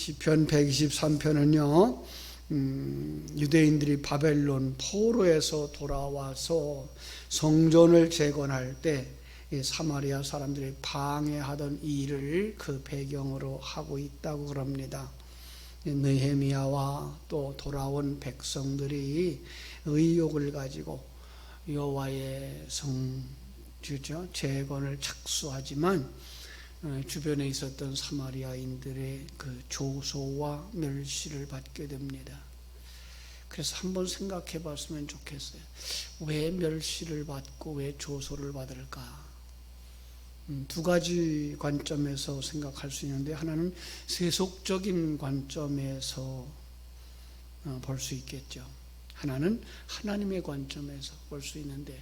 시편 123편은요, 유대인들이 바벨론 포로에서 돌아와서 성전을 재건할 때 사마리아 사람들이 방해하던 일을 그 배경으로 하고 있다고 그럽니다. 느헤미야와 또 돌아온 백성들이 의욕을 가지고 여호와의 재건을 착수하지만 주변에 있었던 사마리아인들의 그 조소와 멸시를 받게 됩니다. 그래서 한번 생각해 봤으면 좋겠어요. 왜 멸시를 받고 왜 조소를 받을까? 두 가지 관점에서 생각할 수 있는데, 하나는 세속적인 관점에서 볼 수 있겠죠. 하나는 하나님의 관점에서 볼 수 있는데,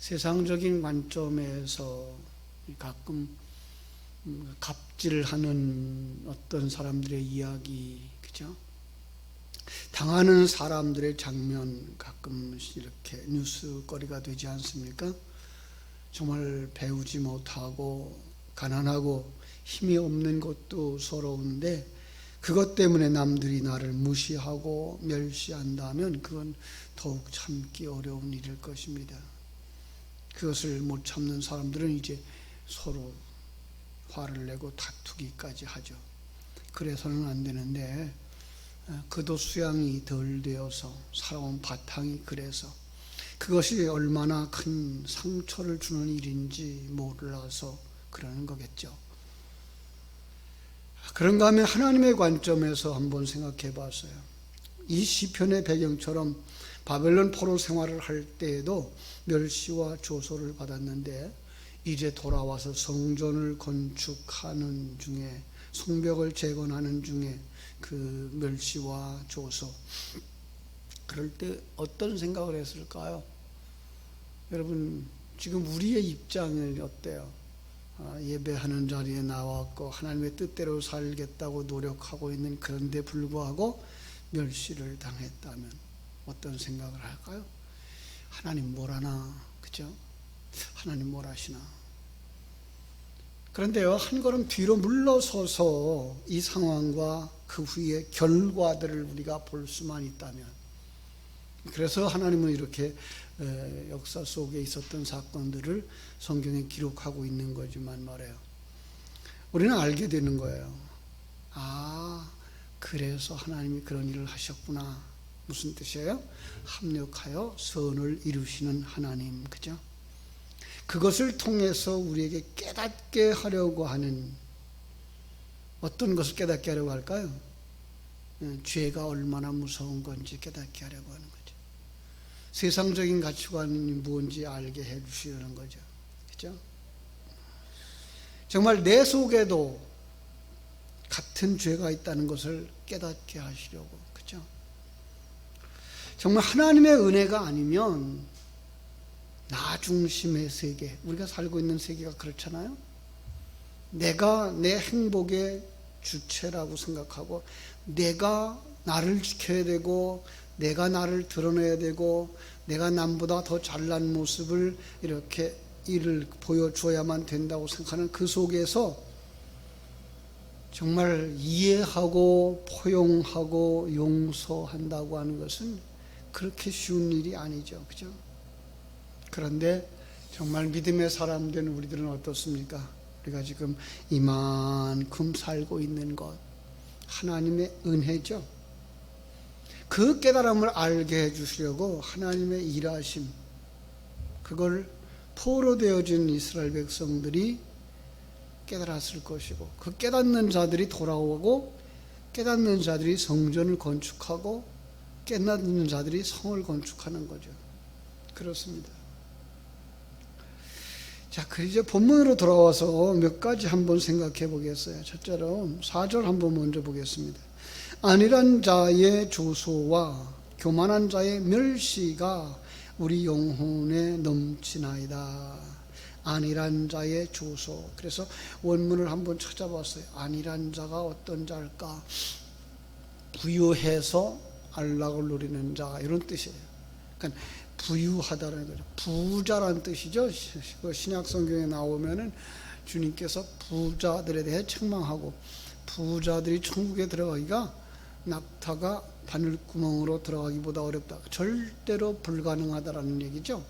세상적인 관점에서 가끔 갑질하는 어떤 사람들의 이야기, 그죠? 당하는 사람들의 장면 가끔 이렇게 뉴스거리가 되지 않습니까? 정말 배우지 못하고 가난하고 힘이 없는 것도 서러운데, 그것 때문에 남들이 나를 무시하고 멸시한다면 그건 더욱 참기 어려운 일일 것입니다. 그것을 못 참는 사람들은 이제 서로 화를 내고 다투기까지 하죠. 그래서는 안 되는데, 그도 수양이 덜 되어서 살아온 바탕이 그래서 그것이 얼마나 큰 상처를 주는 일인지 몰라서 그러는 거겠죠. 그런가 하면 하나님의 관점에서 한번 생각해 봤어요. 이 시편의 배경처럼 바벨론 포로 생활을 할 때에도 멸시와 조소를 받았는데, 이제 돌아와서 성전을 건축하는 중에, 성벽을 재건하는 중에 그 멸시와 조소, 그럴 때 어떤 생각을 했을까요? 여러분, 지금 우리의 입장은 어때요? 예배하는 자리에 나왔고 하나님의 뜻대로 살겠다고 노력하고 있는, 그런데 불구하고 멸시를 당했다면 어떤 생각을 할까요? 하나님 뭘 하나, 그죠? 하나님 뭘 하시나? 그런데요, 한 걸음 뒤로 물러서서 이 상황과 그 후의 결과들을 우리가 볼 수만 있다면, 그래서 하나님은 이렇게 역사 속에 있었던 사건들을 성경에 기록하고 있는 거지만 말이에요, 우리는 알게 되는 거예요. 아, 그래서 하나님이 그런 일을 하셨구나. 무슨 뜻이에요? 합력하여 선을 이루시는 하나님, 그죠? 그것을 통해서 우리에게 깨닫게 하려고 하는, 어떤 것을 깨닫게 하려고 할까요? 죄가 얼마나 무서운 건지 깨닫게 하려고 하는 거죠. 세상적인 가치관이 무엇인지 알게 해 주시려는 거죠. 그죠? 정말 내 속에도 같은 죄가 있다는 것을 깨닫게 하시려고, 그죠? 정말 하나님의 은혜가 아니면 나 중심의 세계, 우리가 살고 있는 세계가 그렇잖아요. 내가 내 행복의 주체라고 생각하고, 내가 나를 지켜야 되고, 내가 나를 드러내야 되고, 내가 남보다 더 잘난 모습을 이렇게 일을 보여줘야만 된다고 생각하는 그 속에서 정말 이해하고 포용하고 용서한다고 하는 것은 그렇게 쉬운 일이 아니죠. 그죠? 그런데 정말 믿음의 사람 된 우리들은 어떻습니까? 우리가 지금 이만큼 살고 있는 것, 하나님의 은혜죠. 그 깨달음을 알게 해주시려고 하나님의 일하심, 그걸 포로되어진 이스라엘 백성들이 깨달았을 것이고, 그 깨닫는 자들이 돌아오고, 깨닫는 자들이 성전을 건축하고, 깨닫는 자들이 성을 건축하는 거죠. 그렇습니다. 자, 그 이제 본문으로 돌아와서 몇 가지 한번 생각해 보겠어요. 첫째로 4절 한번 먼저 보겠습니다. 안일한 자의 조소와 교만한 자의 멸시가 우리 영혼에 넘치나이다. 안일한 자의 조소. 그래서 원문을 한번 찾아봤어요. 안일한 자가 어떤 자일까? 부유해서 안락을 누리는 자, 이런 뜻이에요. 그러니까 부유하다라는 거죠. 부자라는 뜻이죠. 신약 성경에 나오면은 주님께서 부자들에 대해 책망하고, 부자들이 천국에 들어가기가 낙타가 바늘구멍으로 들어가기보다 어렵다. 절대로 불가능하다라는 얘기죠.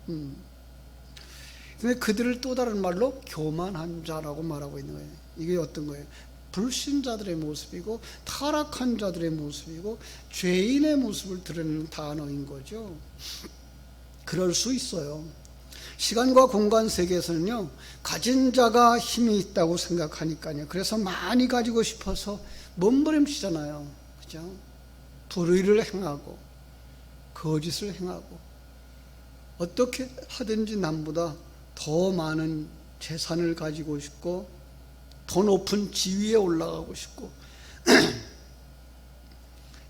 근데 그들을 또 다른 말로 교만한 자라고 말하고 있는 거예요. 이게 어떤 거예요? 불신자들의 모습이고 타락한 자들의 모습이고 죄인의 모습을 드러내는 단어인 거죠. 그럴 수 있어요. 시간과 공간 세계에서는요, 가진 자가 힘이 있다고 생각하니까요. 그래서 많이 가지고 싶어서 몸부림치잖아요. 그죠? 불의를 행하고 거짓을 행하고 어떻게 하든지 남보다 더 많은 재산을 가지고 싶고 더 높은 지위에 올라가고 싶고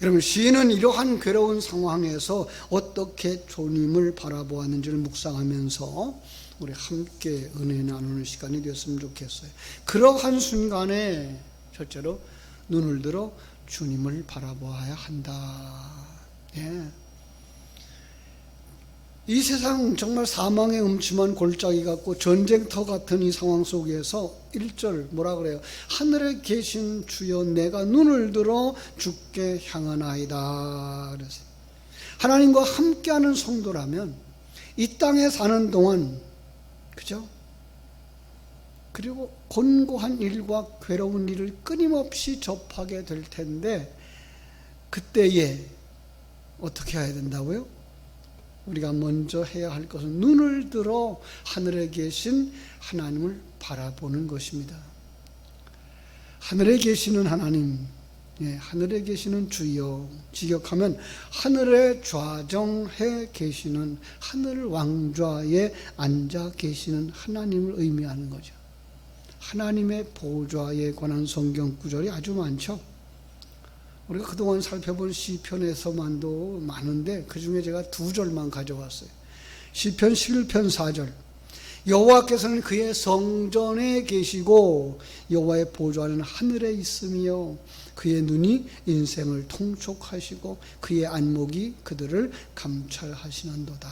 여러분, 시인은 이러한 괴로운 상황에서 어떻게 주님을 바라보았는지를 묵상하면서 우리 함께 은혜 나누는 시간이 되었으면 좋겠어요. 그러한 순간에 첫째로 눈을 들어 주님을 바라보아야 한다. 예. 이 세상 정말 사망의 음침한 골짜기 같고 전쟁터 같은 이 상황 속에서 1절 뭐라 그래요? 하늘에 계신 주여 내가 눈을 들어 주께 향하나이다. 그래서 하나님과 함께하는 성도라면 이 땅에 사는 동안, 그죠? 그리고 곤고한 일과 괴로운 일을 끊임없이 접하게 될 텐데 그때에 어떻게 해야 된다고요? 우리가 먼저 해야 할 것은 눈을 들어 하늘에 계신 하나님을 바라보는 것입니다. 하늘에 계시는 하나님, 하늘에 계시는 주여, 직역하면 하늘에 좌정해 계시는 하늘 왕좌에 앉아 계시는 하나님을 의미하는 거죠. 하나님의 보좌에 관한 성경 구절이 아주 많죠. 우리가 그동안 살펴본 시편에서만도 많은데 그 중에 제가 2절만 가져왔어요. 시편 11편 4절. 여호와께서는 그의 성전에 계시고 여호와의 보좌는 하늘에 있으며 그의 눈이 인생을 통촉하시고 그의 안목이 그들을 감찰하시는도다.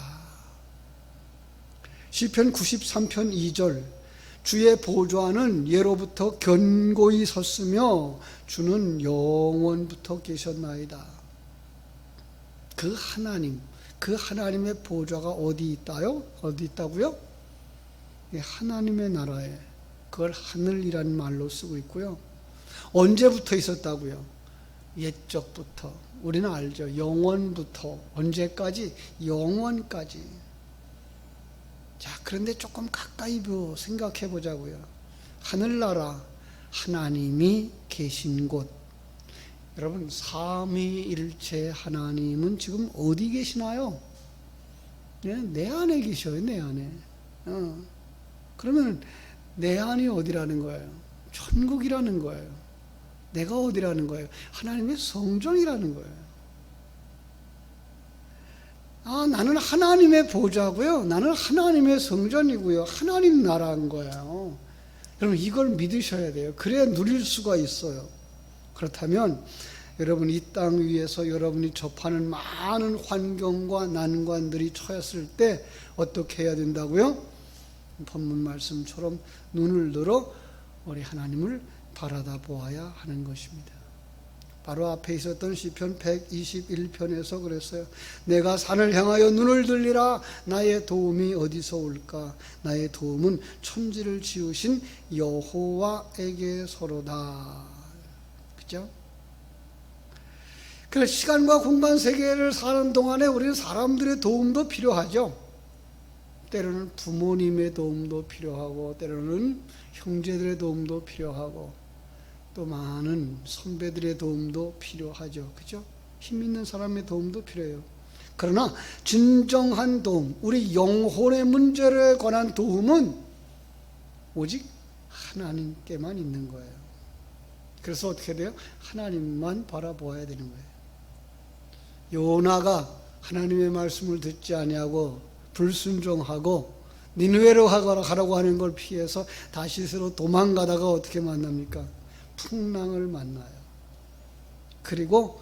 시편 93편 2절. 주의 보좌는 예로부터 견고히 섰으며 주는 영원부터 계셨나이다. 그 하나님, 그 하나님의 보좌가 어디 있다요? 어디 있다고요? 하나님의 나라에, 그걸 하늘이라는 말로 쓰고 있고요. 언제부터 있었다고요? 옛적부터. 우리는 알죠. 영원부터. 언제까지? 영원까지. 자, 그런데 조금 가까이 생각해 보자고요. 하늘나라, 하나님이 계신 곳. 여러분, 삼위일체 하나님은 지금 어디 계시나요? 내 안에 계셔요, 내 안에. 그러면 내 안이 어디라는 거예요? 천국이라는 거예요. 내가 어디라는 거예요? 하나님의 성전이라는 거예요. 나는 하나님의 보좌고요. 나는 하나님의 성전이고요. 하나님 나라인 거예요. 여러분, 이걸 믿으셔야 돼요. 그래야 누릴 수가 있어요. 그렇다면 여러분, 이 땅 위에서 여러분이 접하는 많은 환경과 난관들이 처했을 때 어떻게 해야 된다고요? 본문 말씀처럼 눈을 들어 우리 하나님을 바라다 보아야 하는 것입니다. 바로 앞에 있었던 시편 121편에서 그랬어요. 내가 산을 향하여 눈을 들리라. 나의 도움이 어디서 올까? 나의 도움은 천지를 지으신 여호와에게서로다. 그죠? 그래서 시간과 공간 세계를 사는 동안에 우리는 사람들의 도움도 필요하죠. 때로는 부모님의 도움도 필요하고 때로는 형제들의 도움도 필요하고 또 많은 선배들의 도움도 필요하죠. 그죠? 힘 있는 사람의 도움도 필요해요. 그러나 진정한 도움, 우리 영혼의 문제에 관한 도움은 오직 하나님께만 있는 거예요. 그래서 어떻게 돼요? 하나님만 바라보아야 되는 거예요. 요나가 하나님의 말씀을 듣지 아니하고 불순종하고 니느웨로 가라고 하는 걸 피해서 다시스로 도망가다가 어떻게 만납니까? 풍랑을 만나요. 그리고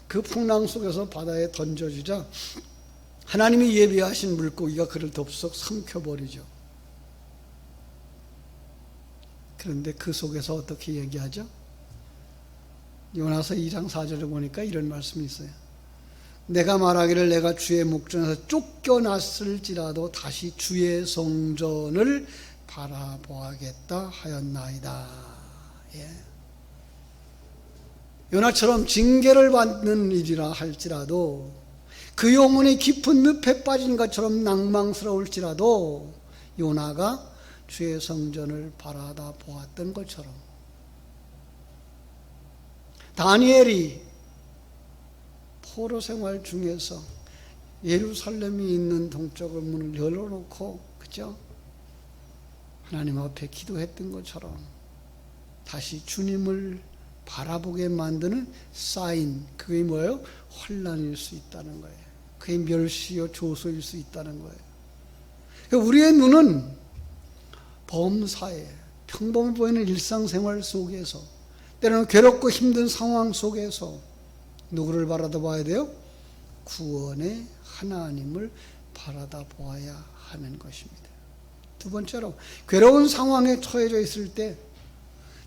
그 풍랑 속에서 바다에 던져주자 하나님이 예비하신 물고기가 그를 덥석 삼켜버리죠. 그런데 그 속에서 어떻게 얘기하죠? 요나서 2장 4절을 보니까 이런 말씀이 있어요. 내가 말하기를 내가 주의 목전에서 쫓겨났을지라도 다시 주의 성전을 바라보아겠다 하였나이다. 예. 요나처럼 징계를 받는 일이라 할지라도 그 영혼이 깊은 늪에 빠진 것처럼 낭망스러울지라도 요나가 주의 성전을 바라다 보았던 것처럼 다니엘이 포로 생활 중에서 예루살렘이 있는 동쪽의 문을 열어놓고 그죠? 하나님 앞에 기도했던 것처럼 다시 주님을 바라보게 만드는 사인, 그게 뭐예요? 환난일 수 있다는 거예요. 그게 멸시요 조소일 수 있다는 거예요. 그러니까 우리의 눈은 범사에 평범해 보이는 일상생활 속에서 때로는 괴롭고 힘든 상황 속에서 누구를 바라다 봐야 돼요? 구원의 하나님을 바라다 보아야 하는 것입니다. 두 번째로 괴로운 상황에 처해져 있을 때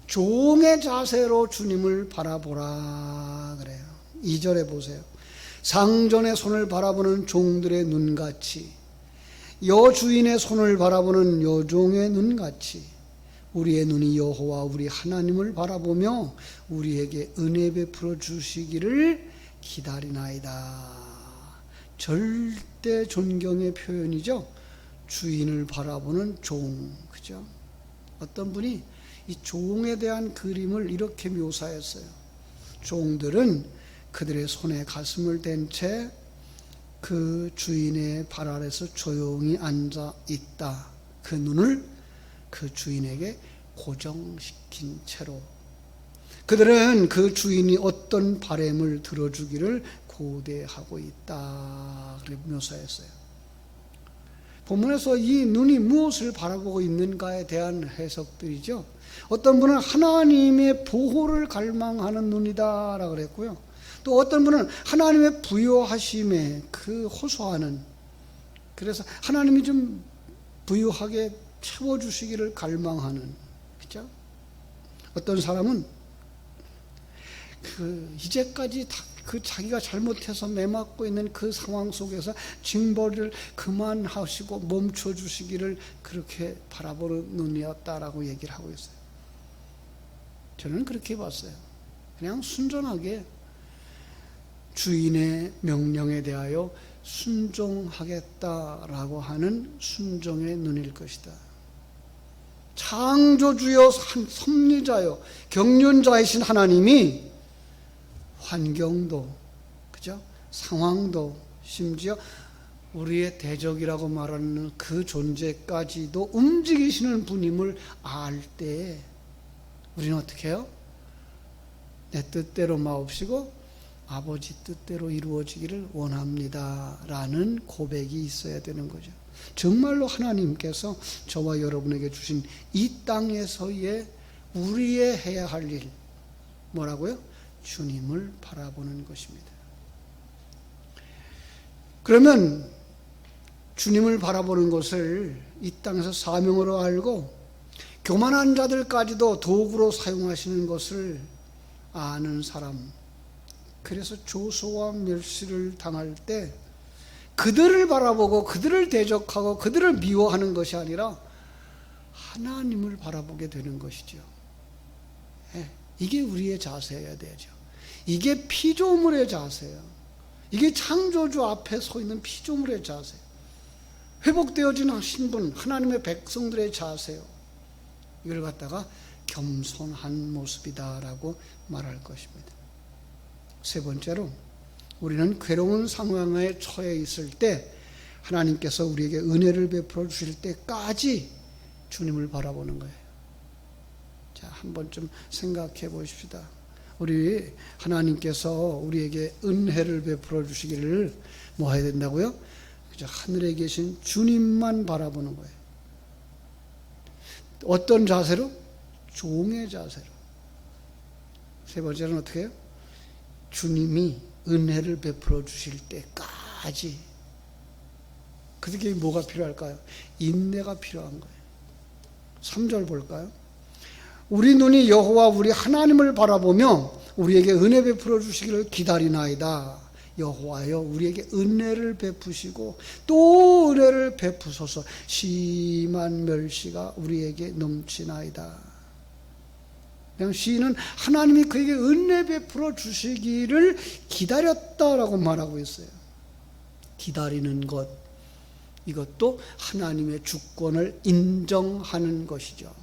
종의 자세로 주님을 바라보라 그래요. 2절에 보세요. 상전의 손을 바라보는 종들의 눈같이 여주인의 손을 바라보는 여종의 눈같이 우리의 눈이 여호와 우리 하나님을 바라보며 우리에게 은혜 베풀어 주시기를 기다리나이다. 절대 존경의 표현이죠. 주인을 바라보는 종, 그죠? 어떤 분이 이 종에 대한 그림을 이렇게 묘사했어요. 종들은 그들의 손에 가슴을 댄 채 그 주인의 발 아래서 조용히 앉아 있다. 그 눈을 그 주인에게 고정시킨 채로 그들은 그 주인이 어떤 바램을 들어주기를 고대하고 있다. 그렇게 묘사했어요. 본문에서 이 눈이 무엇을 바라보고 있는가에 대한 해석들이죠. 어떤 분은 하나님의 보호를 갈망하는 눈이다라고 그랬고요. 또 어떤 분은 하나님의 부요하심에 그 호소하는, 그래서 하나님이 좀 부유하게 채워주시기를 갈망하는, 그죠? 어떤 사람은 이제까지 그 자기가 잘못해서 매맞고 있는 그 상황 속에서 징벌을 그만하시고 멈춰주시기를 그렇게 바라보는 눈이었다라고 얘기를 하고 있어요. 저는 그렇게 봤어요. 그냥 순전하게 주인의 명령에 대하여 순종하겠다라고 하는 순종의 눈일 것이다. 창조주여 섭리자여 경륜자이신 하나님이 환경도, 그죠? 상황도, 심지어 우리의 대적이라고 말하는 그 존재까지도 움직이시는 분임을 알 때 우리는 어떻게 해요? 내 뜻대로 마옵시고 아버지 뜻대로 이루어지기를 원합니다 라는 고백이 있어야 되는 거죠. 정말로 하나님께서 저와 여러분에게 주신 이 땅에서의 우리의 해야 할 일, 뭐라고요? 주님을 바라보는 것입니다. 그러면 주님을 바라보는 것을 이 땅에서 사명으로 알고 교만한 자들까지도 도구로 사용하시는 것을 아는 사람, 그래서 조소와 멸시를 당할 때 그들을 바라보고 그들을 대적하고 그들을 미워하는 것이 아니라 하나님을 바라보게 되는 것이죠. 이게 우리의 자세여야 되죠. 이게 피조물의 자세예요. 이게 창조주 앞에 서 있는 피조물의 자세예요. 회복되어진 신분, 하나님의 백성들의 자세요. 이걸 갖다가 겸손한 모습이다라고 말할 것입니다. 세 번째로 우리는 괴로운 상황에 처해 있을 때 하나님께서 우리에게 은혜를 베풀어 주실 때까지 주님을 바라보는 거예요. 자, 한번 좀 생각해 보십시다. 우리 하나님께서 우리에게 은혜를 베풀어 주시기를 뭐 해야 된다고요? 그저 하늘에 계신 주님만 바라보는 거예요. 어떤 자세로? 종의 자세로. 세 번째는 어떻게 해요? 주님이 은혜를 베풀어 주실 때까지. 그게 뭐가 필요할까요? 인내가 필요한 거예요. 3절 볼까요? 우리 눈이 여호와 우리 하나님을 바라보며 우리에게 은혜 베풀어 주시기를 기다리나이다. 여호와여 우리에게 은혜를 베푸시고 또 은혜를 베푸소서. 심한 멸시가 우리에게 넘치나이다. 그냥 시인은 하나님이 그에게 은혜 베풀어 주시기를 기다렸다라고 말하고 있어요. 기다리는 것, 이것도 하나님의 주권을 인정하는 것이죠.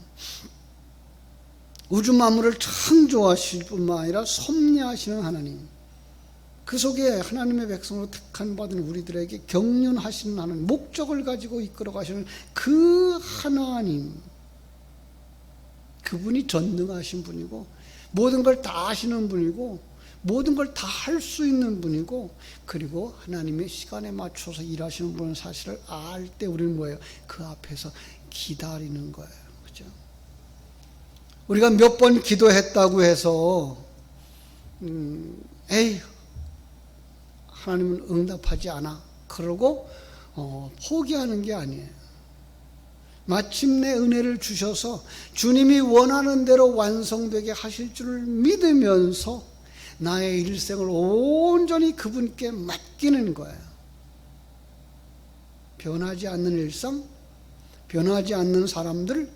우주 만물을 창조하실 뿐만 아니라 섭리하시는 하나님, 그 속에 하나님의 백성으로 택한 받은 우리들에게 경륜하시는 하나님, 목적을 가지고 이끌어 가시는 그 하나님, 그분이 전능하신 분이고 모든 걸 다 아시는 분이고 모든 걸 다 할 수 있는 분이고, 그리고 하나님의 시간에 맞춰서 일하시는 분은 사실을 알 때 우리는 뭐예요? 그 앞에서 기다리는 거예요. 그죠? 우리가 몇 번 기도했다고 해서 에이 하나님은 응답하지 않아 그러고 포기하는 게 아니에요. 마침내 은혜를 주셔서 주님이 원하는 대로 완성되게 하실 줄을 믿으면서 나의 일생을 온전히 그분께 맡기는 거예요. 변하지 않는 일상, 변하지 않는 사람들,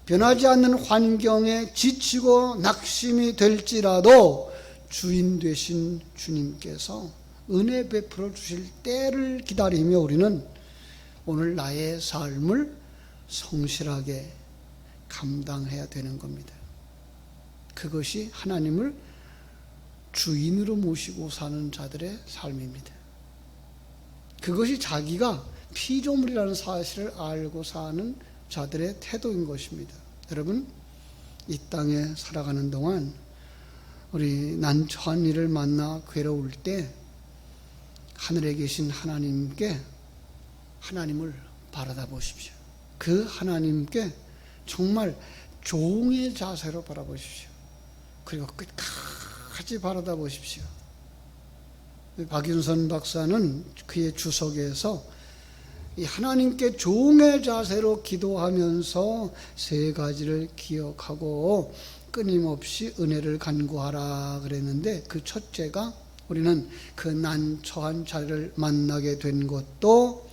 변하지 않는 환경에 지치고 낙심이 될지라도 주인 되신 주님께서 은혜 베풀어 주실 때를 기다리며 우리는 오늘 나의 삶을 성실하게 감당해야 되는 겁니다. 그것이 하나님을 주인으로 모시고 사는 자들의 삶입니다. 그것이 자기가 피조물이라는 사실을 알고 사는 자들의 태도인 것입니다. 여러분, 이 땅에 살아가는 동안 우리 난처한 일을 만나 괴로울 때 하늘에 계신 하나님께 하나님을 바라다 보십시오. 그 하나님께 정말 종의 자세로 바라보십시오. 그리고 끝까지 바라다 보십시오. 박윤선 박사는 그의 주석에서 이 하나님께 종의 자세로 기도하면서 세 가지를 기억하고 끊임없이 은혜를 간구하라 그랬는데, 그 첫째가 우리는 그 난처한 자를 만나게 된 것도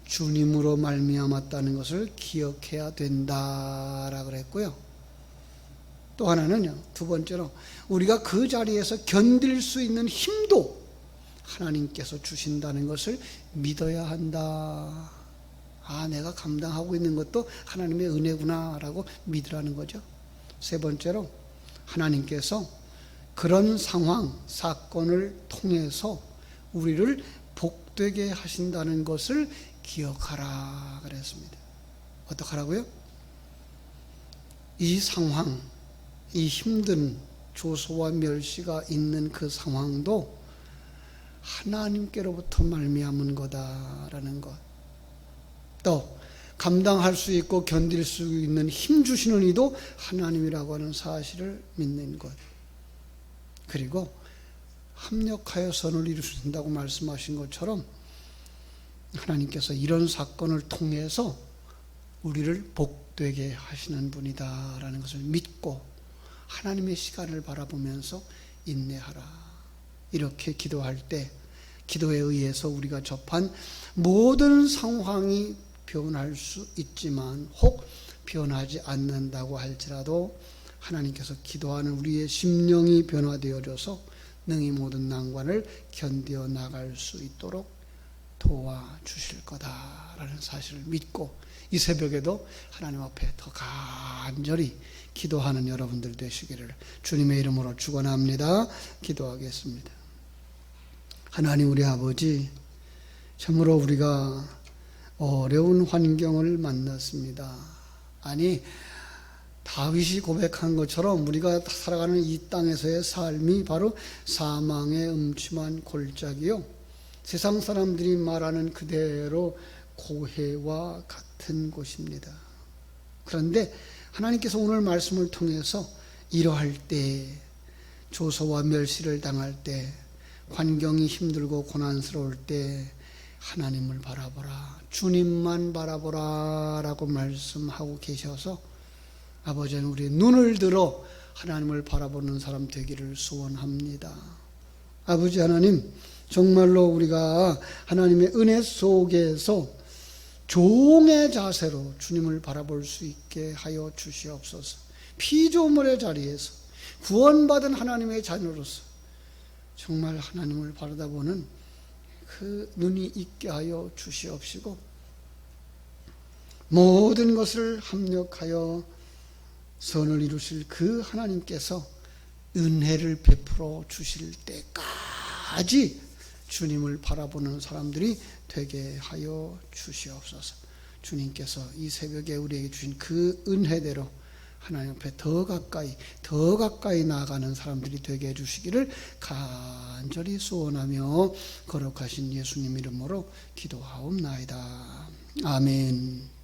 주님으로 말미암았다는 것을 기억해야 된다라 그랬고요. 또 하나는요, 두 번째로 우리가 그 자리에서 견딜 수 있는 힘도 하나님께서 주신다는 것을 믿어야 한다. 아, 내가 감당하고 있는 것도 하나님의 은혜구나라고 믿으라는 거죠. 세 번째로 하나님께서 그런 상황, 사건을 통해서 우리를 복되게 하신다는 것을 기억하라 그랬습니다. 어떻게 하라고요? 이 상황, 이 힘든 조소와 멸시가 있는 그 상황도 하나님께로부터 말미암은 거다라는 것, 또 감당할 수 있고 견딜 수 있는 힘 주시는 이도 하나님이라고 하는 사실을 믿는 것, 그리고 합력하여 선을 이루신다고 말씀하신 것처럼 하나님께서 이런 사건을 통해서 우리를 복되게 하시는 분이다라는 것을 믿고 하나님의 시간을 바라보면서 인내하라. 이렇게 기도할 때 기도에 의해서 우리가 접한 모든 상황이 변할 수 있지만 혹 변하지 않는다고 할지라도 하나님께서 기도하는 우리의 심령이 변화되어져서 능히 모든 난관을 견디어 나갈 수 있도록 도와주실 거다라는 사실을 믿고 이 새벽에도 하나님 앞에 더 간절히 기도하는 여러분들 되시기를 주님의 이름으로 축원합니다. 기도하겠습니다. 하나님 우리 아버지, 참으로 우리가 어려운 환경을 만났습니다. 아니, 다윗이 고백한 것처럼 우리가 살아가는 이 땅에서의 삶이 바로 사망의 음침한 골짜기요, 세상 사람들이 말하는 그대로 고해와 같은 곳입니다. 그런데 하나님께서 오늘 말씀을 통해서 이러할 때, 조소와 멸시를 당할 때, 환경이 힘들고 고난스러울 때 하나님을 바라보라, 주님만 바라보라 라고 말씀하고 계셔서 아버지는 우리의 눈을 들어 하나님을 바라보는 사람 되기를 소원합니다. 아버지 하나님, 정말로 우리가 하나님의 은혜 속에서 종의 자세로 주님을 바라볼 수 있게 하여 주시옵소서. 피조물의 자리에서 구원받은 하나님의 자녀로서 정말 하나님을 바라다보는 그 눈이 있게 하여 주시옵시고, 모든 것을 합력하여 선을 이루실 그 하나님께서 은혜를 베풀어 주실 때까지 주님을 바라보는 사람들이 되게 하여 주시옵소서. 주님께서 이 새벽에 우리에게 주신 그 은혜대로 하나님 앞에 더 가까이 나아가는 사람들이 되게 해주시기를 간절히 소원하며 거룩하신 예수님 이름으로 기도하옵나이다. 아멘.